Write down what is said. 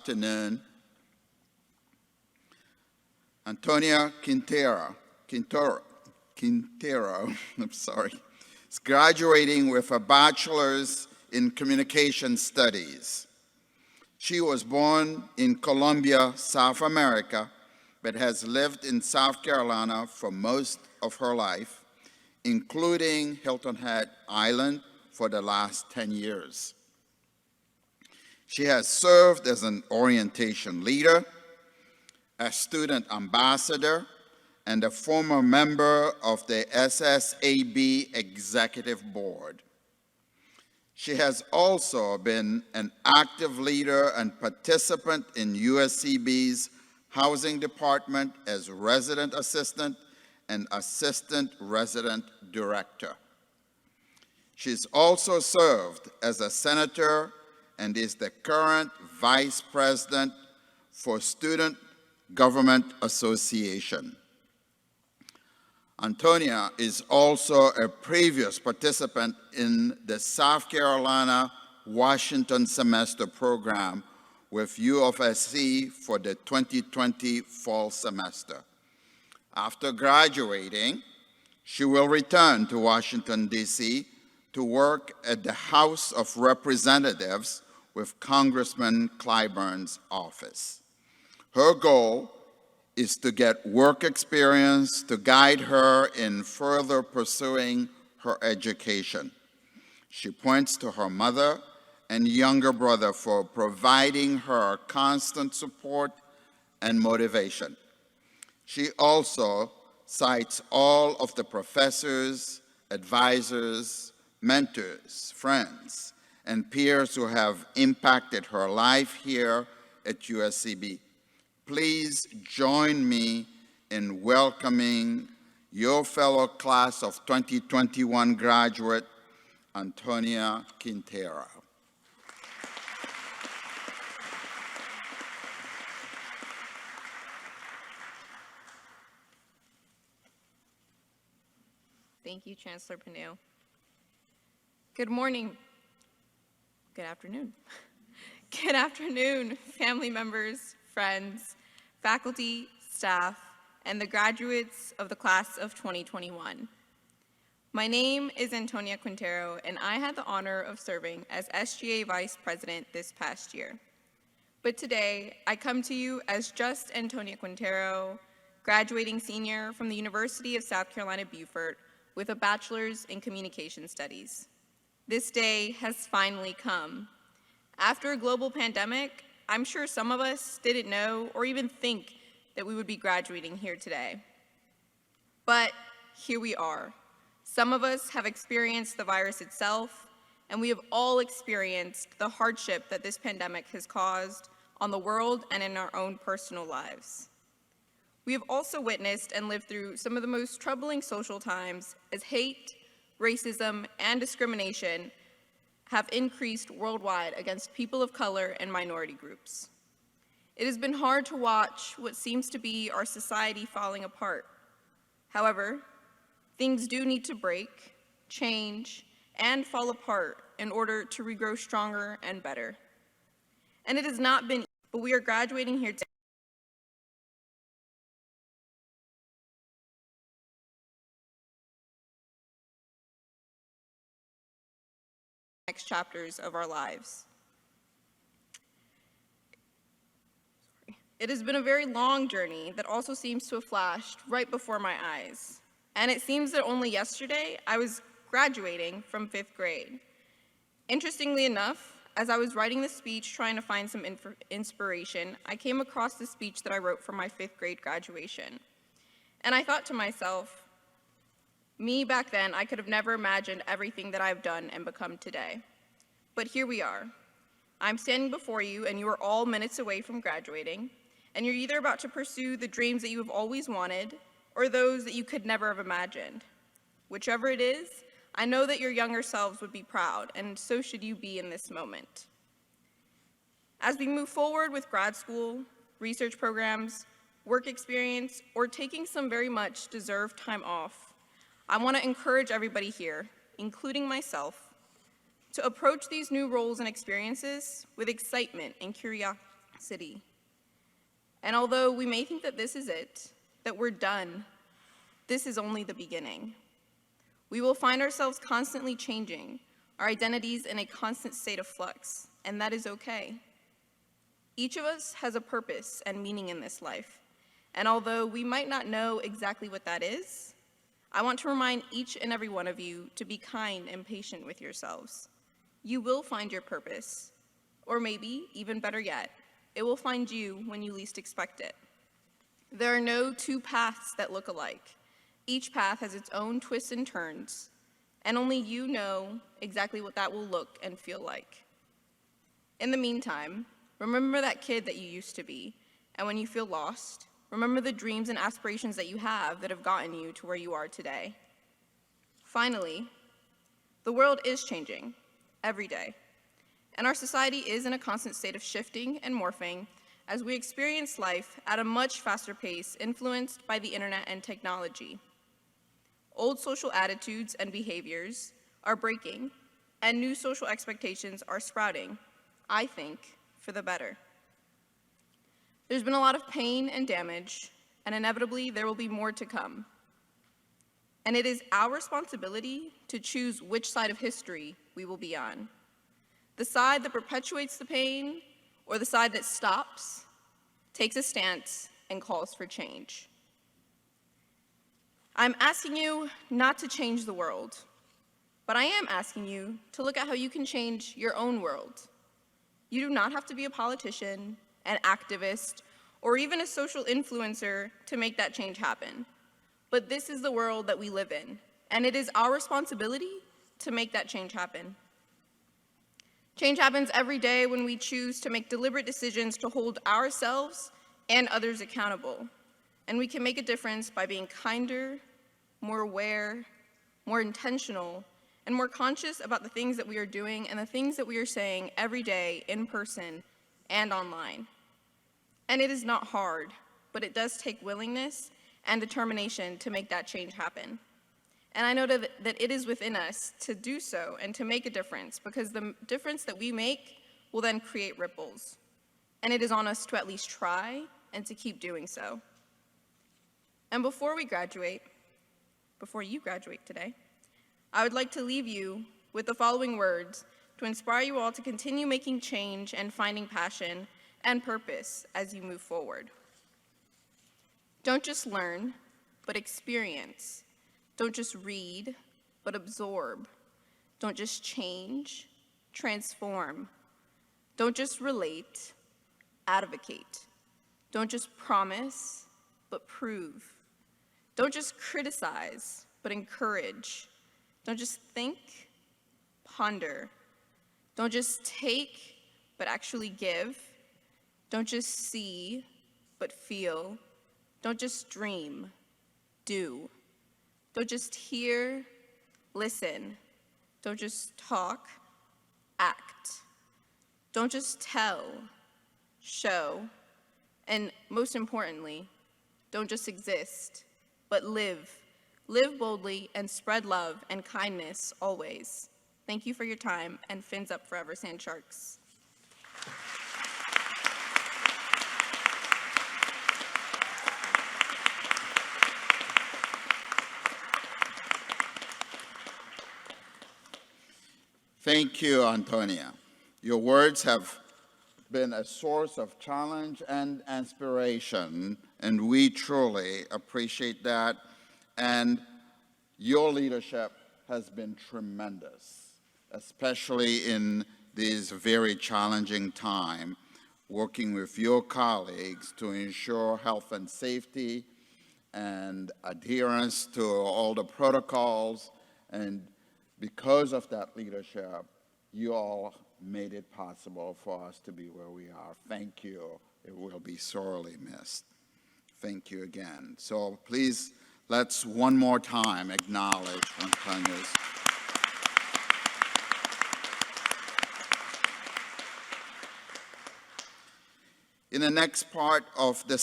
Afternoon. Antonia Quintero, I'm sorry, is graduating with a bachelor's in communication studies. She was born in Colombia, South America, but has lived in South Carolina for most of her life, including Hilton Head Island for the last 10 years. She has served as an orientation leader, a student ambassador, and a former member of the SSAB Executive Board. She has also been an active leader and participant in USCB's Housing Department as resident assistant and assistant resident director. She's also served as a senator and is the current vice president for Student Government Association. Antonia is also a previous participant in the South Carolina Washington semester program with U of SC for the 2020 fall semester. After graduating, she will return to Washington, D.C. to work at the House of Representatives with Congressman Clyburn's office. Her goal is to get work experience to guide her in further pursuing her education. She points to her mother and younger brother for providing her constant support and motivation. She also cites all of the professors, advisors, mentors, friends, and peers who have impacted her life here at USCB. Please join me in welcoming your fellow class of 2021 graduate, Antonia Quintero. Thank you, Chancellor Panu. Good morning. Good afternoon. Good afternoon, family members, friends, faculty, staff, and the graduates of the class of 2021. My name is Antonia Quintero, and I had the honor of serving as SGA Vice President this past year. But today, I come to you as just Antonia Quintero, graduating senior from the University of South Carolina, Beaufort, with a bachelor's in communication studies. This day has finally come. After a global pandemic, I'm sure some of us didn't know or even think that we would be graduating here today. But here we are. Some of us have experienced the virus itself, and we have all experienced the hardship that this pandemic has caused on the world and in our own personal lives. We have also witnessed and lived through some of the most troubling social times as hate, racism, and discrimination have increased worldwide against people of color and minority groups. It has been hard to watch what seems to be our society falling apart. However, things do need to break, change, and fall apart in order to regrow stronger and better. And it has not been easy, but we are graduating here today. Next chapters of our lives. It has been a very long journey that also seems to have flashed right before my eyes. And it seems that only yesterday I was graduating from 5th grade. Interestingly enough, as I was writing this speech trying to find some inspiration, I came across the speech that I wrote for my 5th grade graduation. And I thought to myself, me back then, I could have never imagined everything that I've done and become today. But here we are. I'm standing before you, and you are all minutes away from graduating, and you're either about to pursue the dreams that you have always wanted or those that you could never have imagined. Whichever it is, I know that your younger selves would be proud, and so should you be in this moment. As we move forward with grad school, research programs, work experience, or taking some very much deserved time off, I want to encourage everybody here, including myself, to approach these new roles and experiences with excitement and city. And although we may think that this is it, that we're done, this is only the beginning. We will find ourselves constantly changing, our identities in a constant state of flux, and that is okay. Each of us has a purpose and meaning in this life, and although we might not know exactly what that is, I want to remind each and every one of you to be kind and patient with yourselves. You will find your purpose, or maybe, even better yet, it will find you when you least expect it. There are no two paths that look alike. Each path has its own twists and turns, and only you know exactly what that will look and feel like. In the meantime, remember that kid that you used to be, and when you feel lost, remember the dreams and aspirations that you have that have gotten you to where you are today. Finally, the world is changing every day, and our society is in a constant state of shifting and morphing as we experience life at a much faster pace influenced by the internet and technology. Old social attitudes and behaviors are breaking, and new social expectations are sprouting, I think, for the better. There's been a lot of pain and damage, and inevitably there will be more to come. And it is our responsibility to choose which side of history we will be on. The side that perpetuates the pain, or the side that stops, takes a stance, and calls for change. I'm asking you not to change the world, but I am asking you to look at how you can change your own world. You do not have to be a politician, an activist, or even a social influencer to make that change happen. But this is the world that we live in, and it is our responsibility to make that change happen. Change happens every day when we choose to make deliberate decisions to hold ourselves and others accountable. And we can make a difference by being kinder, more aware, more intentional, and more conscious about the things that we are doing and the things that we are saying every day in person and online. And it is not hard, but it does take willingness and determination to make that change happen. And I know that it is within us to do so and to make a difference, because the difference that we make will then create ripples. And it is on us to at least try and to keep doing so. And before you graduate today, I would like to leave you with the following words to inspire you all to continue making change and finding passion and purpose as you move forward. Don't just learn, but experience. Don't just read, but absorb. Don't just change, transform. Don't just relate, advocate. Don't just promise, but prove. Don't just criticize, but encourage. Don't just think, ponder. Don't just take, but actually give. Don't just see, but feel. Don't just dream, do. Don't just hear, listen. Don't just talk, act. Don't just tell, show. And most importantly, don't just exist, but live. Live boldly and spread love and kindness always. Thank you for your time, and fins up forever, Sand Sharks. Thank you, Antonia. Your words have been a source of challenge and inspiration, and we truly appreciate that. And your leadership has been tremendous, especially in these very challenging times, working with your colleagues to ensure health and safety and adherence to all the protocols. And because of that leadership, you all made it possible for us to be where we are. Thank you. It will be sorely missed. Thank you again. So please, let's one more time acknowledge Antonia's. In the next part of the